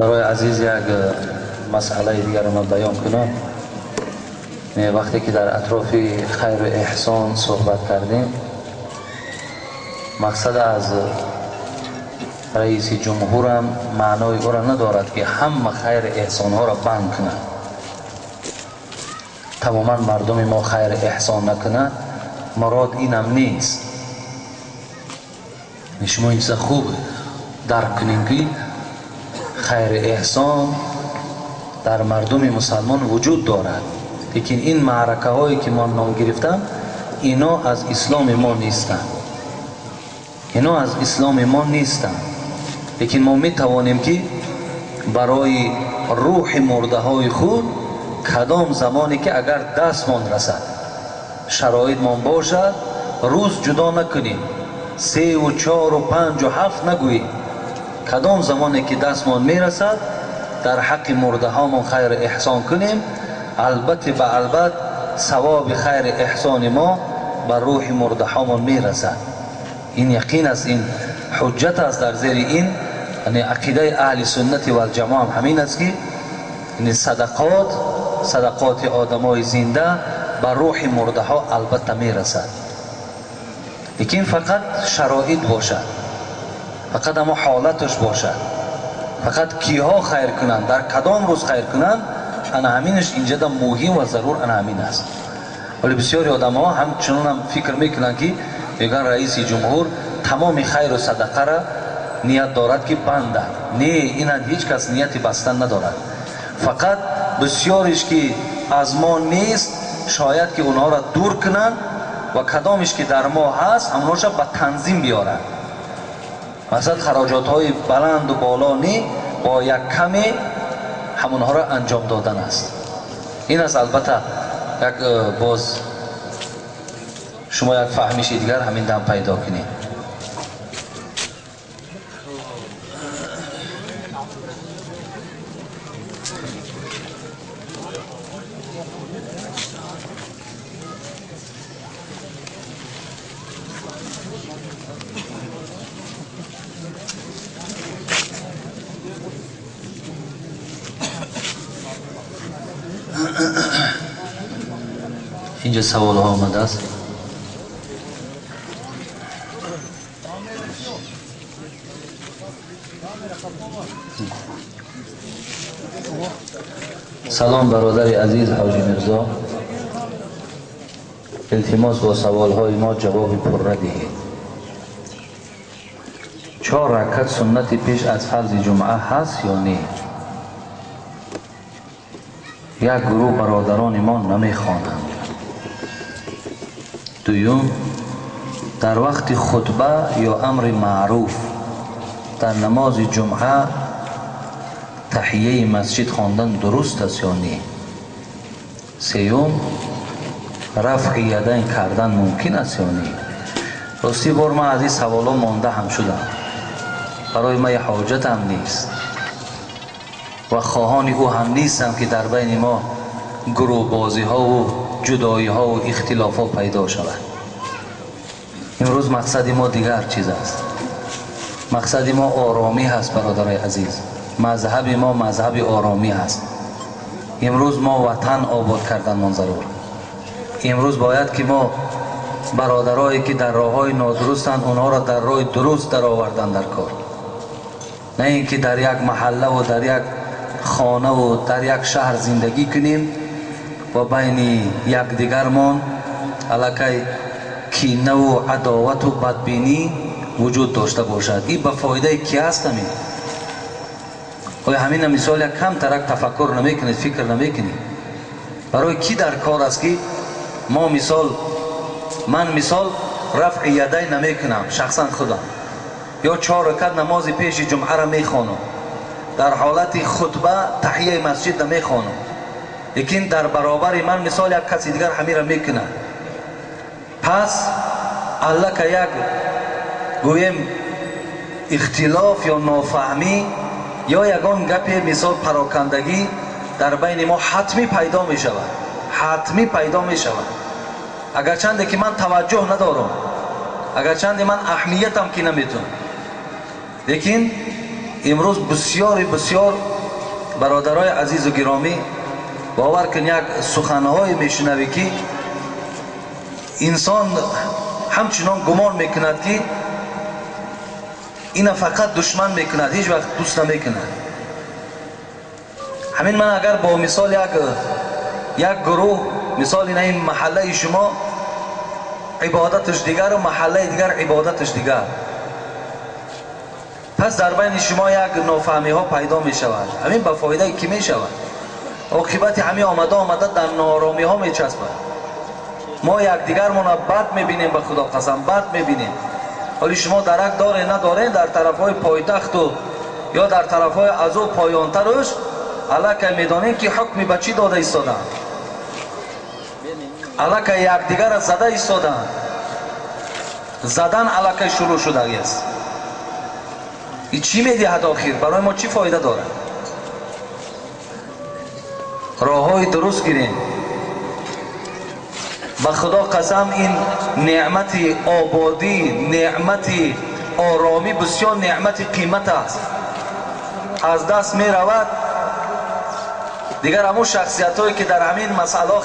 برای عزیز یک مسئله دیگر را بیان کنم. وقتی که در اطراف خیر و احسان صحبت کردیم، مقصد از رئیس جمهور هم معنای او را ندارد که همه خیر احسان ها را بند کند، تماما مردم ما خیر احسان نکنند. مراد اینم نیست. شما این خوب درک کنیم که خیر احسان در مردم مسلمان وجود دارد، لیکن این معرکه هایی که من نام گرفتم اینا از اسلام ما نیستند، اینا از اسلام ما نیستند. لیکن ما می توانیم که برای روح مرده های خود کدام زمانی که اگر دستمان رسد، شرایط من باشد، روز جدا نکنیم، 3 و 4 و 5 و 7 نگوییم، کدام زمانی که دستمان میرسد در حق مرده هامون خیر احسان کنیم. البته به البته ثواب خیر احسان ما بر روح مرده هامون میرسد. این یقین است، این حجت است در زیر این. یعنی عقیده اهل سنت و الجماعه همین است که این صدقات آدمای زنده بر روح مرده ها البته میرسد، لیکن فقط شرایط باشد، فقط اما حالتش باشد، فقط کیها خیر کنند، در کدام روز خیر کنند. انا همینش اینجا در مهم و ضرور انا همین است. ولی بسیاری آدم ها همچنان هم فکر میکنند که میگن رئیس جمهور تمام خیر و صدقه را نیت دارد که بنده. نه، این هیچ کس نیتی بستن ندارد. فقط بسیاریش که از ما نیست شاید که اونها را دور کنند و کدامش که در ما هست همونهاش به تنظیم بیارند. مثلا خراجات های بلند و بالا نی با یک کمی همونها را انجام دادن است. این است. البته یک باز شما یک فهمیش دیگر همین دم پیدا کنید. اینجا سوال ها آمده است. سلام برادر عزیز حاجی مرزا، التماس با سوال های ما جواب پر دهید. 4 رکعت سنت پیش از فرض جمعه هست یا نه؟ یک گروه برادران ما نمی خوانند. دوم، در وقت خطبه یا امر معروف در نماز جمعه تحیه مسجد خواندن درست است یا نه؟ سوم، رفع یدین کردن ممکن است یا نه؟ راستی بار من از این سوالا مانده هم شدم، برای من حاجت هم نیست و خواهان او هم نیستم که در بین ما گروه بازی ها و جدایی ها و اختلاف ها پیدا شود. امروز مقصد ما دیگر چیز است. مقصد ما آرامی هست برادرای عزیز. مذهب ما مذهب آرامی هست. امروز ما وطن آباد کردن من ضرور. امروز باید که ما برادرایی که در راه های نادرستند اونها را در راه درست در آوردن در کار، نه اینکه در یک محله و در یک خانه و در یک شهر زندگی کنیم و بین یکدیگرمان الکی کینه و عداوت و بدبینی وجود داشته باشد. این به فایده کی است؟ همین مثال یک کم ترک تفکر نمیکنید، فکر نمیکنید برای کی در کار است که من مثال رفع یدین نمیکنم شخصا خودم، یا 4 رکعت نماز پیش جمعه را میخوانم، در حالت خطبه تحیه مسجد نمیخوانم، لیکن در برابر من مثال یک کسی دیگر همین را میکنه. پس الک یک گویم اختلاف یا نافهمی یا یگان گپی مثال پراکندگی در بین ما حتمی پیدا می شود، حتمی پیدا می شود. اگرچند که من توجه ندارم، اگرچند من اهمیتم که نمیتونم، لیکن امروز بسیار برادرای عزیز و گرامی باور کن یک سخنهای میشنوی که انسان همچنان گمان میکند که اینا فقط دشمن میکند، هیچ وقت دوست نمیکند. همین من اگر با مثال یک گروه، مثال این محله شما عبادتش دیگر و محله دیگر عبادتش دیگر، پس در بین شما یک نافهمی ها پیدا می شود. همین به فایده کی می شود؟ عاقبت همین آمده در نارامی ها می چسبد. ما یک دیگر مون بد می بینیم، به خدا قسم بد می بینیم. ولی شما درک داره نداره در طرف های پایتخت و یا در طرف های از او پایانترش علاکه می دانیم که حکمی به چی داده ایستادن، علاکه یک دیگر را زده ایستادن، زدن علاکه شروع شده است. این چی می دهد آخر؟ برای ما چی فایده داره؟ راه های درست گیریم. به خدا قسم این نعمت آبادی، نعمت آرامی بسیار نعمت قیمت است. از دست می رود دیگر همون شخصیت هایی که در همین مسئله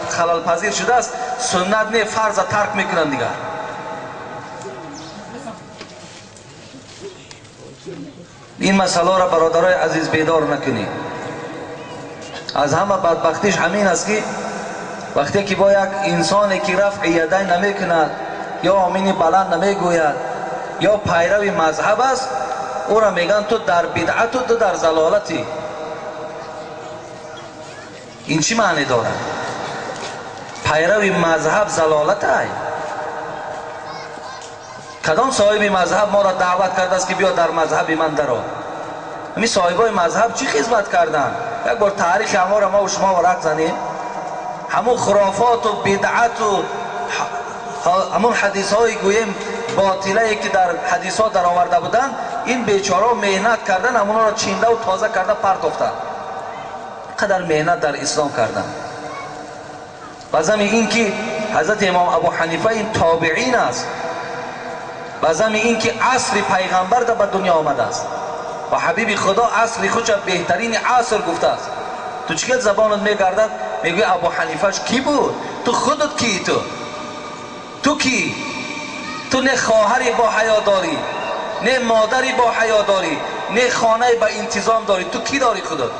خلل پذیر شده است سنت نه فرض ترک میکنند. دیگر این مسئله را برادرای عزیز بیدار نکنید. از همه بدبختیش همین است که وقتی که با یک انسانی که رفع یدین نمیکند یا آمین بلند نمیگوید یا پیروی مذهب است، او را میگن تو در بدعت و تو در ضلالتی. این چی معنی داره؟ پیروی مذهب ضلالت است؟ کدام صاحب مذهب ما را دعوت کرده است که بیا در مذهب من درآ؟ همین صاحبای مذهب چی خدمت کردن؟ یک بار تاریخ ما را ما و شما ورق زنیم. همون خرافات و بدعت و همون حدیث های گویم باطله که در حدیث ها در آورده بودن، این بیچاره مهنت کردن همون را چینده و تازه کرده پرتافتن. قدر مهنت در اسلام کردن. بازم این که حضرت امام ابو حنیفه این تابعین است، بازم این که عصر پیغمبر در به دنیا آمده است و حبیب خدا عصر خودش بهترین عصر گفته است. تو چیکار زبانت میگردد میگوی ابو حنیفهش کی بود؟ تو خودت کی؟ تو کی؟ تو نه خواهری با حیا داری، نه مادری با حیا داری، نه خانه با انتظام داری. تو کی داری خودت؟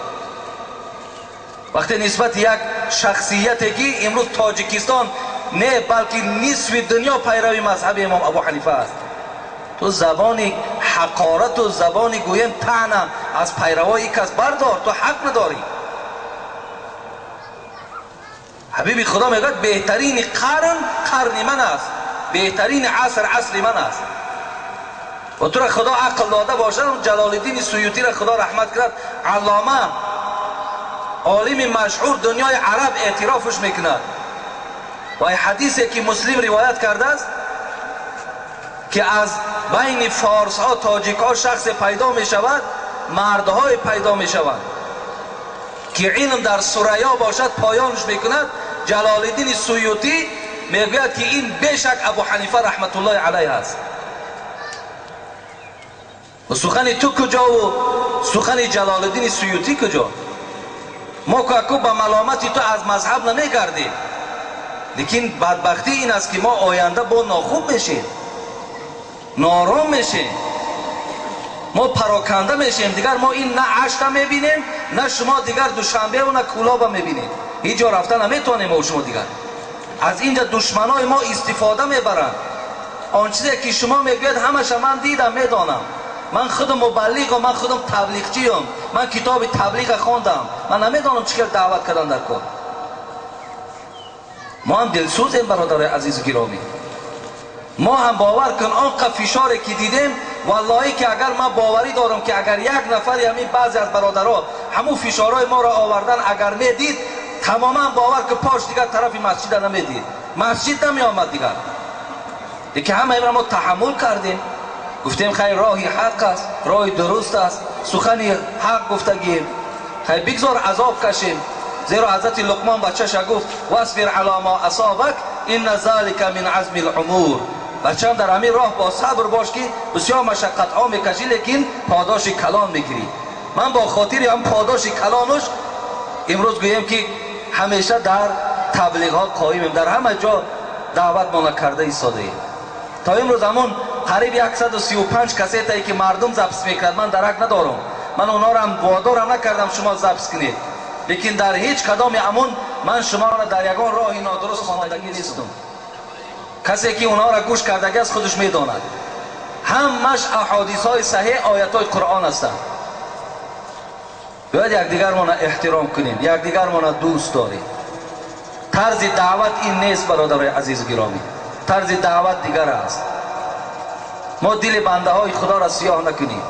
وقتی نسبت یک شخصیتی که امروز تاجیکستان نه بلکه نصف دنیا پیروی مذهب امام ابو حنیفه است، تو زبان حقارت و زبان گویم طعن از پیروای کس بردار. تو حق نداری. حبیب خدا میگه بهترین قرن من است، بهترین عصر من است. و تو را خدا عقل داده باشد. جلال الدین سیوطی را خدا رحمت کرد، علامه عالم مشهور دنیای عرب اعترافش میکند و این حدیثی که مسلم روایت کرده است که از بین فارس ها تاجیک ها شخص پیدا می شود، مردهای پیدا می شود که علم در ثریا باشد پایانش میکند. جلال الدین سیوطی میگوید که این بیشک ابو حنیفه رحمت الله علیه است. و سخن تو کجا و سخن جلال الدین سیوطی کجا؟ ما که با ملامتی تو از مذهب نمیگردیم، لیکن بدبختی این است که ما آینده با ناخوب میشیم، نارام میشیم، ما پراکنده میشیم. دیگر ما این نه عشق میبینیم، نه شما دیگر دوشنبه و نه کلاب میبینیم. هیچ جا رفتن نمیتونیم ما و شما دیگر. از اینجا دشمنای ما استفاده میبرند. آن چیزی که شما میگوید همش من دیدم میدانم. من خودم مبلغ و من خودم تبلیغچی ام. من کتاب تبلیغ خواندم. من نمیدانم چیکار دعوت کردن در کار. ما هم دلسوزیم برادر عزیز گرامی. ما هم باور کن آنقدر فشاری که دیدیم، والله که اگر من باوری دارم که اگر یک نفری همین بعضی از برادرها همون فشارهای ما را آوردن اگر میدید، تماما باور که پاش دیگر طرف مسجد نمیدید، مسجد نمی آمد دیگر. دیگه همه این را ما تحمل کردیم، گفتیم خیر راهی حق است، راهی درست است، سخنی حق گفتگیم، خیر بگذار عذاب کشیم. زیرا حضرت لقمان بچه‌ش گفت واصبر علی ما اصابک ان ذلک من عزم الامور. بچه‌ام در همین راه با صبر باش که بسیار مشقت ها میکشی لیکن پاداش کلان میگیری. من با خاطر هم پاداش کلانش امروز گویم که همیشه در تبلیغات قایمیم، در همه جا دعوت ما کرده ایستاده ایم. تا امروز همون قریب 135 کسیتی که مردم ضبط میکرد من درک ندارم، من اونا را هم وادارم نکردم شما ضبط کنید، لیکن در هیچ کدام امون من شما را در یگان راه نادرست خواندگی نیستم. کسی که اونا را گوش کردگی از خودش میداند. همش احادیث های صحیح، آیات های قرآن هستند. باید یکدیگر احترام کنیم، یکدیگر دوست داریم. طرز دعوت این نیست برادرای عزیز گرامی، طرز دعوت دیگر است. ما دل بنده های خدا را سیاه نکنیم.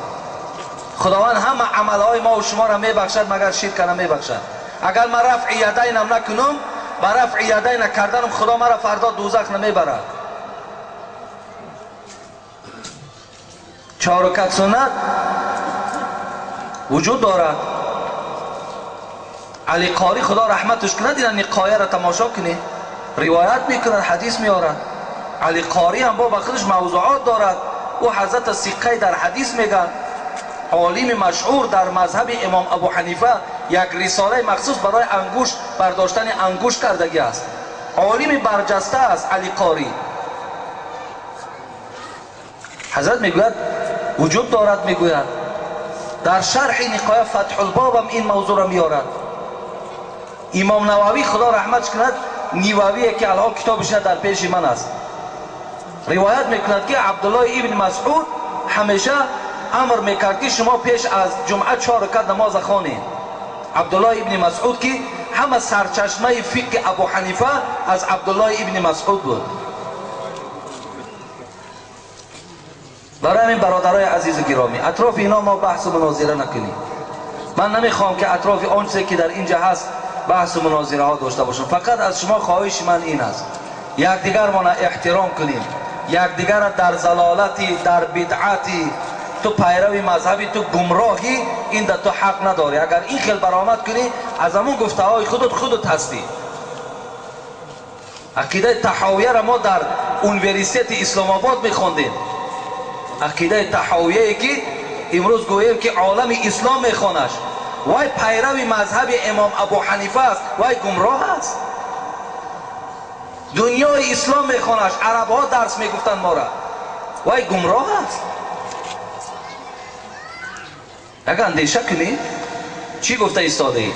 خداوند همه عمل های ما و شما را میبخشد مگر شرک نمیبخشد. اگر من رفع یدینم نکنم، با رفع یدین نکردنم خدا مرا فردا دوزخ نمیبرد. 4 رکعت سنت وجود دارد. علی قاری خدا رحمتش کنه دیدن نقایه را تماشا کنه، روایت میکند، حدیث میارد. علی قاری هم با خودش موضوعات دارد. او حضرت سیقه در حدیث میگن، عالم مشهور در مذهب امام ابو حنیفه یک رساله مخصوص برای انگوش برداشتن انگوش کردگی است. عالم برجسته است علی قاری. حضرت میگوید وجود دارد، میگوید در شرح نقایه فتح الباب هم این موضوع را میارد. امام نووی خدا رحمتش کند، نووی که الان کتابش در پیش من است، روایت میکند که عبدالله ابن مسعود همیشه امر میکرد که شما پیش از جمعه 4 رکعت نماز خوانید. عبدالله ابن مسعود که همه سرچشمه فقه ابو حنیفه از عبدالله ابن مسعود بود. برای همین برادرای عزیز گرامی اطراف اینا ما بحث و مناظره نکنیم. من نمیخوام که اطراف آن چیزی که در اینجا هست بحث و مناظره ها داشته باشم. فقط از شما خواهش من این است یکدیگر ما احترام کنیم، یکدیگر را در ضلالتی، در بدعتی، تو پیروی مذهبی، تو گمراهی، این در تو حق نداری. اگر این خیل برآمد کنی از همون گفته های خودت هستی. عقیده تحویه را ما در اونیورسیت اسلام آباد میخوندیم. عقیده تحویه که امروز گوییم که عالم اسلام میخوانش، وای پیروی مذهب امام ابو حنیفه است، وای گمراه است. دنیای اسلام میخوانش، عرب ها درس میگفتن ما را، وای گمراه است. اگر اندیشه کنی چی گفته ایستاده اید؟